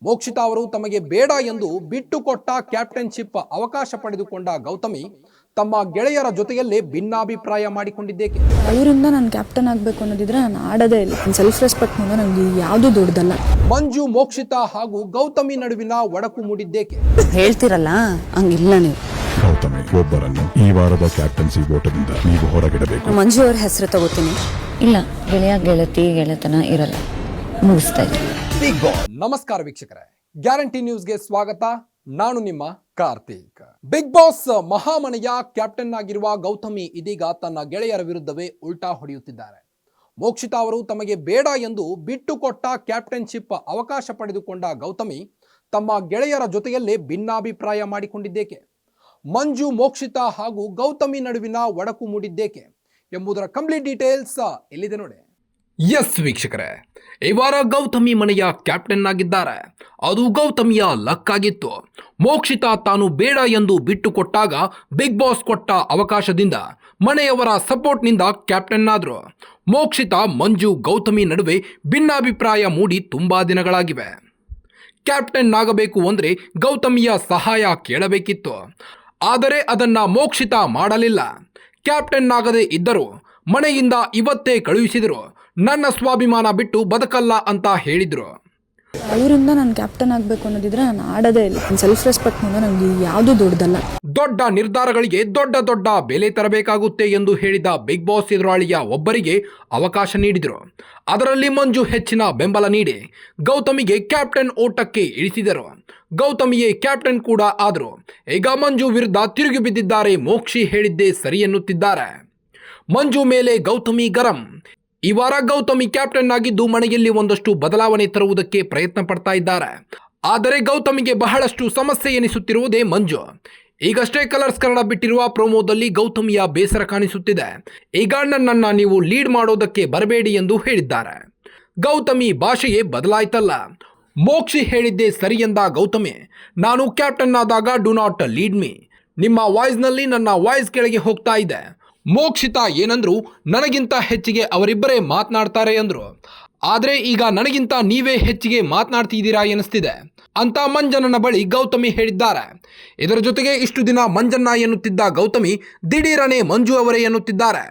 ಮೋಕ್ಷಿತಾ ಅವರು ತಮಗೆ ಬೇಡ ಎಂದು ಬಿಟ್ಟುಕೊಟ್ಟ ಕ್ಯಾಪ್ಟನ್ಶಿಪ್ ಅವಕಾಶ ಪಡೆದುಕೊಂಡ ಗೌತಮಿ ತಮ್ಮ ಗೆಳೆಯರ ಜೊತೆಯಲ್ಲೇ ಭಿನ್ನಾಭಿಪ್ರಾಯ ಮಾಡಿಕೊಂಡಿದ್ದೇಕೆ? ಅವರಿಂದ ನಾನು ಕ್ಯಾಪ್ಟನ್ ಆಗಬೇಕು ಅನ್ನೋದಿದ್ರೆ ನಾನು ಆಡೋದೇ ಇಲ್ಲ. ಸೆಲ್ಫ್ ರೆಸ್ಪೆಕ್ಟ್ ಮುಂದೆ ನನಗೆ ಯಾವುದೂ ದೊಡ್ಡದಲ್ಲ. ಮಂಜು, ಮೋಕ್ಷಿತಾ ಹಾಗೂ ಗೌತಮಿ ನಡುವಿನ ಒಡಕು ಮೂಡಿದ್ದೇಕೆ? ಹೇಳ್ತಿರಲ್ಲ ಹಂಗಿಲ್ಲ. ನೀವು ಗೌತಮಿ ಒಬ್ಬರನ್ನು ಈ ವಾರದ ಕ್ಯಾಪ್ಟನ್ಸಿ ಓಟದಿಂದ ನೀವು ಹೊರಗಿಡಬೇಕು. ಮಂಜು ಅವ್ರ ಹೆಸರು ತಗೋತೀನಿ. ಇಲ್ಲ, ಗೆಳೆಯ ಗೆಳತಿ ಗೆಳೆತನ ಇರಲ್ಲ. ಮುಗಿಸ್ತಾ ಇದ್ದೀನಿ. ನಮಸ್ಕಾರ ವೀಕ್ಷಕರೇ, ಗ್ಯಾರಂಟಿ ನ್ಯೂಸ್ಗೆ ಸ್ವಾಗತ. ನಾನು ನಿಮ್ಮ ಕಾರ್ತಿಕ್. ಬಿಗ್ ಬಾಸ್ ಮಹಾಮನೆಯ ಕ್ಯಾಪ್ಟನ್ ಆಗಿರುವ ಗೌತಮಿ ಇದೀಗ ತನ್ನ ಗೆಳೆಯರ ವಿರುದ್ಧವೇ ಉಲ್ಟಾ ಹೊಡೆಯುತ್ತಿದ್ದಾರೆ. ಮೋಕ್ಷಿತಾ ಅವರು ತಮಗೆ ಬೇಡ ಎಂದು ಬಿಟ್ಟುಕೊಟ್ಟ ಕ್ಯಾಪ್ಟನ್ಶಿಪ್ ಅವಕಾಶ ಪಡೆದುಕೊಂಡ ಗೌತಮಿ ತಮ್ಮ ಗೆಳೆಯರ ಜೊತೆಯಲ್ಲೇ ಭಿನ್ನಾಭಿಪ್ರಾಯ ಮಾಡಿಕೊಂಡಿದ್ದೇಕೆ? ಮಂಜು, ಮೋಕ್ಷಿತಾ ಹಾಗೂ ಗೌತಮಿ ನಡುವಿನ ಒಡಕು ಮೂಡಿದ್ದೇಕೆ ಎಂಬುದರ ಕಂಪ್ಲೀಟ್ ಡೀಟೇಲ್ಸ್ ಇಲ್ಲಿದೆ ನೋಡಿ. ಎಸ್ ವೀಕ್ಷಕರೇ, ಈ ವಾರ ಗೌತಮಿ ಮನೆಯ ಕ್ಯಾಪ್ಟನ್ ಆಗಿದ್ದಾರೆ. ಅದು ಗೌತಮಿಯ ಲಕ್ ಆಗಿತ್ತು. ಮೋಕ್ಷಿತಾ ತಾನು ಬೇಡ ಎಂದು ಬಿಟ್ಟುಕೊಟ್ಟಾಗ ಬಿಗ್ ಬಾಸ್ ಕೊಟ್ಟ ಅವಕಾಶದಿಂದ ಮನೆಯವರ ಸಪೋರ್ಟ್ನಿಂದ ಕ್ಯಾಪ್ಟನ್ ಆದ್ರು. ಮೋಕ್ಷಿತಾ, ಮಂಜು, ಗೌತಮಿ ನಡುವೆ ಭಿನ್ನಾಭಿಪ್ರಾಯ ಮೂಡಿ ತುಂಬಾ ದಿನಗಳಾಗಿವೆ. ಕ್ಯಾಪ್ಟನ್ ಆಗಬೇಕು ಅಂದರೆ ಗೌತಮಿಯ ಸಹಾಯ ಕೇಳಬೇಕಿತ್ತು. ಆದರೆ ಅದನ್ನ ಮೋಕ್ಷಿತಾ ಮಾಡಲಿಲ್ಲ. ಕ್ಯಾಪ್ಟನ್ ಆಗದೆ ಇದ್ದರು ಮನೆಯಿಂದ ಇವತ್ತೇ ಕಳುಹಿಸಿದರು. ನನ್ನ ಸ್ವಾಭಿಮಾನ ಬಿಟ್ಟು ಬದುಕಲ್ಲ ಅಂತ ಹೇಳಿದ್ರು. ಅವರಿಂದ ನಾನು ಕ್ಯಾಪ್ಟನ್ ಆಗಬೇಕು ಅನ್ನೋದಿದ್ರೆ ನಾನು ಆಡೋದೇ ಇಲ್ಲ. ಸೆಲ್ಫ್ ರೆಸ್ಪೆಕ್ಟ್ ಮುಂದೆ ನನಗೆ ಯಾವುದೂ ದೊಡ್ಡದಲ್ಲ. ದೊಡ್ಡ ನಿರ್ಧಾರಗಳಿಗೆ ದೊಡ್ಡ ದೊಡ್ಡ ಬೆಲೆ ತರಬೇಕಾಗುತ್ತೆ ಎಂದು ಹೇಳಿದ ಬಿಗ್ ಬಾಸ್ ಎದುರಾಳಿಯ ಒಬ್ಬರಿಗೆ ಅವಕಾಶ ನೀಡಿದರು. ಅದರಲ್ಲಿ ಮಂಜು ಹೆಚ್ಚಿನ ಬೆಂಬಲ ನೀಡಿ ಗೌತಮಿಗೆ ಕ್ಯಾಪ್ಟನ್ ಓಟಕ್ಕೆ ಇಳಿಸಿದರು. ಗೌತಮಿಯೇ ಕ್ಯಾಪ್ಟನ್ ಕೂಡ ಆದರು. ಈಗ ಮಂಜು ವಿರುದ್ಧ ತಿರುಗಿ ಬಿದ್ದಿದ್ದಾರೆ. ಮೋಕ್ಷಿ ಹೇಳಿದ್ದೇ ಸರಿ ಎನ್ನುತ್ತಿದ್ದಾರೆ. ಮಂಜು ಮೇಲೆ ಗೌತಮಿ ಗರಂ. ಈ ವಾರ ಗೌತಮಿ ಕ್ಯಾಪ್ಟನ್ ಆಗಿದ್ದು ಮನೆಯಲ್ಲಿ ಒಂದಷ್ಟು ಬದಲಾವಣೆ ತರುವುದಕ್ಕೆ ಪ್ರಯತ್ನ ಪಡ್ತಾ ಇದ್ದಾರೆ. ಆದರೆ ಗೌತಮಿಗೆ ಬಹಳಷ್ಟು ಸಮಸ್ಯೆ ಎನಿಸುತ್ತಿರುವುದೇ ಮಂಜು. ಈಗಷ್ಟೇ ಕಲರ್ಸ್ ಕನ್ನಡ ಬಿಟ್ಟಿರುವ ಪ್ರೋಮೋದಲ್ಲಿ ಗೌತಮಿಯ ಬೇಸರ ಕಾಣಿಸುತ್ತಿದೆ. ಈಗ ನನ್ನನ್ನು ನೀವು ಲೀಡ್ ಮಾಡೋದಕ್ಕೆ ಬರಬೇಡಿ ಎಂದು ಹೇಳಿದ್ದಾರೆ. ಗೌತಮಿ ಭಾಷೆಯೇ ಬದಲಾಯ್ತಲ್ಲ. ಮೋಕ್ಷಿ ಹೇಳಿದ್ದೇ ಸರಿ ಎಂದ ಗೌತಮಿ, ನಾನು ಕ್ಯಾಪ್ಟನ್ ಆದಾಗ ಡು ನಾಟ್ ಲೀಡ್ ಮೀ. ನಿಮ್ಮ ವಾಯ್ಸ್ನಲ್ಲಿ ನನ್ನ ವಾಯ್ಸ್ ಕೆಳಗೆ ಹೋಗ್ತಾ ಇದೆ. ಮೋಕ್ಷಿತಾ ಏನಂದ್ರು, ನನಗಿಂತ ಹೆಚ್ಚಿಗೆ ಅವರಿಬ್ಬರೇ ಮಾತನಾಡ್ತಾರೆ ಅಂದ್ರು. ಆದರೆ ಈಗ ನನಗಿಂತ ನೀವೇ ಹೆಚ್ಚಿಗೆ ಮಾತನಾಡ್ತಿದ್ದೀರಾ ಎನಿಸ್ತಿದೆ ಅಂತ ಮಂಜನನ ಬಳಿ ಗೌತಮಿ ಹೇಳಿದ್ದಾರೆ. ಇದರ ಜೊತೆಗೆ ಇಷ್ಟು ದಿನ ಮಂಜನ್ನ ಎನ್ನುತ್ತಿದ್ದ ಗೌತಮಿ ದಿಢೀರನೆ ಮಂಜು ಅವರೇ ಎನ್ನುತ್ತಿದ್ದಾರೆ.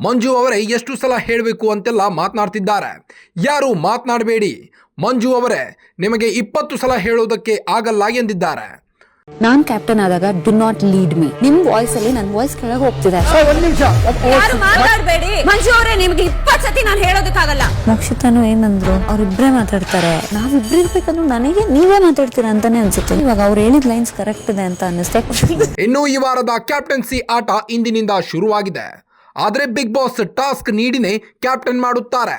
ಮಂಜು ಅವರೇ ಎಷ್ಟು ಸಲ ಹೇಳಬೇಕು ಅಂತೆಲ್ಲ ಮಾತನಾಡ್ತಿದ್ದಾರೆ. ಯಾರು ಮಾತನಾಡಬೇಡಿ, ಮಂಜು ಅವರೇ ನಿಮಗೆ 20 ಸಲ ಹೇಳೋದಕ್ಕೆ ಆಗಲ್ಲ ಎಂದಿದ್ದಾರೆ. ನಾನ್ ಕ್ಯಾಪ್ಟನ್ ಆದಾಗ ಡು ನಾಟ್ ಲೀಡ್ ಮೀ. ನಿಮ್ ವಾಯ್ಸ್ ಅಲ್ಲಿ ನನ್ನ ವಾಯ್ಸ್ ಕೆಳಗೆ ಹೋಗ್ತಿದೆ. ಮಂಜು ಅವರೇ, ನಿಮ್ಗೆ 20 ಸತಿ ನಾನು ಹೇಳೋದಕ್ಕಾಗಲ್ಲ. ಮೋಕ್ಷಿತಾನು ಏನಂದ್ರು, ಅವ್ರಿಬ್ರೇ ಮಾತಾಡ್ತಾರೆ. ನಾವಿಬ್ರು ಇರ್ಬೇಕಂದ್ರೆ ನನಗೆ ನೀವೇ ಮಾತಾಡ್ತೀರಾ ಅಂತಾನೆ ಅನ್ಸುತ್ತೆ. ಇವಾಗ ಅವ್ರು ಹೇಳಿದ ಲೈನ್ಸ್ ಕರೆಕ್ಟ್ ಇದೆ ಅಂತ ಅನ್ನಿಸ್ತೆ. ಇನ್ನು ಈ ವಾರದ ಕ್ಯಾಪ್ಟನ್ಸಿ ಆಟ ಇಂದಿನಿಂದ ಶುರುವಾಗಿದೆ. ಆದರೆ ಬಿಗ್ ಬಾಸ್ ಟಾಸ್ಕ್ ನೀಡಿನೇ ಕ್ಯಾಪ್ಟನ್ ಮಾಡುತ್ತಾರೆ.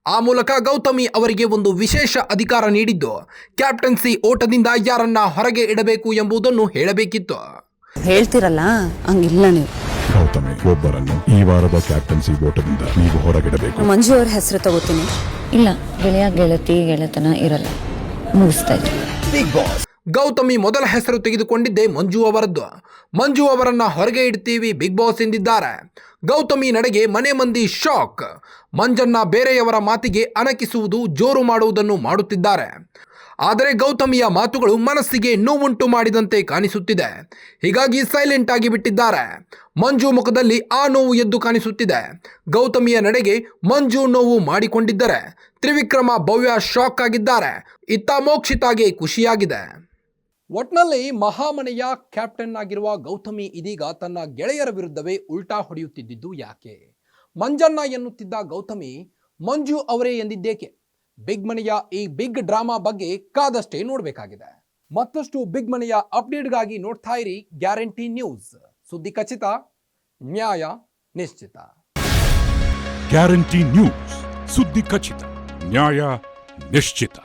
ಆ ಮೂಲಕ ಗೌತಮಿ ಅವರಿಗೆ ಒಂದು ವಿಶೇಷ ಅಧಿಕಾರ ನೀಡಿದ್ದು ಕ್ಯಾಪ್ಟನ್ಸಿ ಓಟದಿಂದ ಯಾರನ್ನ ಹೊರಗೆ ಇಡಬೇಕು ಎಂಬುದನ್ನು ಹೇಳಬೇಕಿತ್ತು. ಹೇಳ್ತಿರಲ್ಲ ಹಂಗಿಲ್ಲ. ನೀವು ಗೌತಮಿ ಒಬ್ಬರನ್ನು ಈ ವಾರದ ಕ್ಯಾಪ್ಟನ್ಸಿ ಓಟದಿಂದ ನೀವು ಹೊರಗಿಡಬೇಕು. ಮಂಜು ಅವ್ರ ಹೆಸರು ತಗೋತೀನಿ. ಇಲ್ಲ, ಗೆಳೆಯ ಗೆಳತಿ ಗೆಳೆತನ ಇರಲ್ಲ. ಮುಗಿಸ್ತಾ ಇದ್ದೀನಿ. ಗೌತಮಿ ಮೊದಲ ಹೆಸರು ತೆಗೆದುಕೊಂಡಿದ್ದೇ ಮಂಜು ಅವರದ್ದು. ಮಂಜು ಅವರನ್ನ ಹೊರಗೆ ಇಡ್ತೀವಿ ಬಿಗ್ ಬಾಸ್ ಎಂದಿದ್ದಾರೆ. ಗೌತಮಿ ನಡೆಗೆ ಮನೆ ಮಂದಿ ಶಾಕ್. ಮಂಜನ್ನ ಬೇರೆಯವರ ಮಾತಿಗೆ ಅಣಕಿಸುವುದು, ಜೋರು ಮಾಡುವುದನ್ನು ಮಾಡುತ್ತಿದ್ದಾರೆ. ಆದರೆ ಗೌತಮಿಯ ಮಾತುಗಳು ಮನಸ್ಸಿಗೆ ನೋವುಂಟು ಮಾಡಿದಂತೆ ಕಾಣಿಸುತ್ತಿದೆ. ಹೀಗಾಗಿ ಸೈಲೆಂಟ್ ಆಗಿ ಬಿಟ್ಟಿದ್ದಾರೆ. ಮಂಜು ಮುಖದಲ್ಲಿ ಆ ನೋವು ಎದ್ದು ಕಾಣಿಸುತ್ತಿದೆ. ಗೌತಮಿಯ ನಡೆಗೆ ಮಂಜು ನೋವು ಮಾಡಿಕೊಂಡಿದ್ದರೆ ತ್ರಿವಿಕ್ರಮ, ಭವ್ಯ ಶಾಕ್ ಆಗಿದ್ದಾರೆ. ಇತ್ತ ಮೋಕ್ಷಿತಾಗೆ ಖುಷಿಯಾಗಿದೆ. ಒಟ್ನಲ್ಲಿ ಮಹಾಮನೆಯ ಕ್ಯಾಪ್ಟನ್ ಆಗಿರುವ ಗೌತಮಿ ಇದೀಗ ತನ್ನ ಗೆಳೆಯರ ವಿರುದ್ಧವೇ ಉಲ್ಟಾ ಹೊಡೆಯುತ್ತಿದ್ದು ಯಾಕೆ? ಮಂಜನ್ನ ಎನ್ನುತ್ತಿದ್ದ ಗೌತಮಿ ಮಂಜು ಅವರೇ ಎಂದಿದ್ದೇಕೆ? ಬಿಗ್ ಮನೆಯ ಈ ಬಿಗ್ ಡ್ರಾಮಾ ಬಗ್ಗೆ ಕಾದಷ್ಟೇ ನೋಡಬೇಕಾಗಿದೆ. ಮತ್ತಷ್ಟು ಬಿಗ್ ಮನೆಯ ಅಪ್ಡೇಟ್ಗಾಗಿ ನೋಡ್ತಾ ಇರಿ ಗ್ಯಾರಂಟಿ ನ್ಯೂಸ್. ಸುದ್ದಿ ಖಚಿತ, ನ್ಯಾಯ ನಿಶ್ಚಿತ. ಗ್ಯಾರಂಟಿ ನ್ಯೂಸ್, ಸುದ್ದಿ ಖಚಿತ, ನ್ಯಾಯ ನಿಶ್ಚಿತ.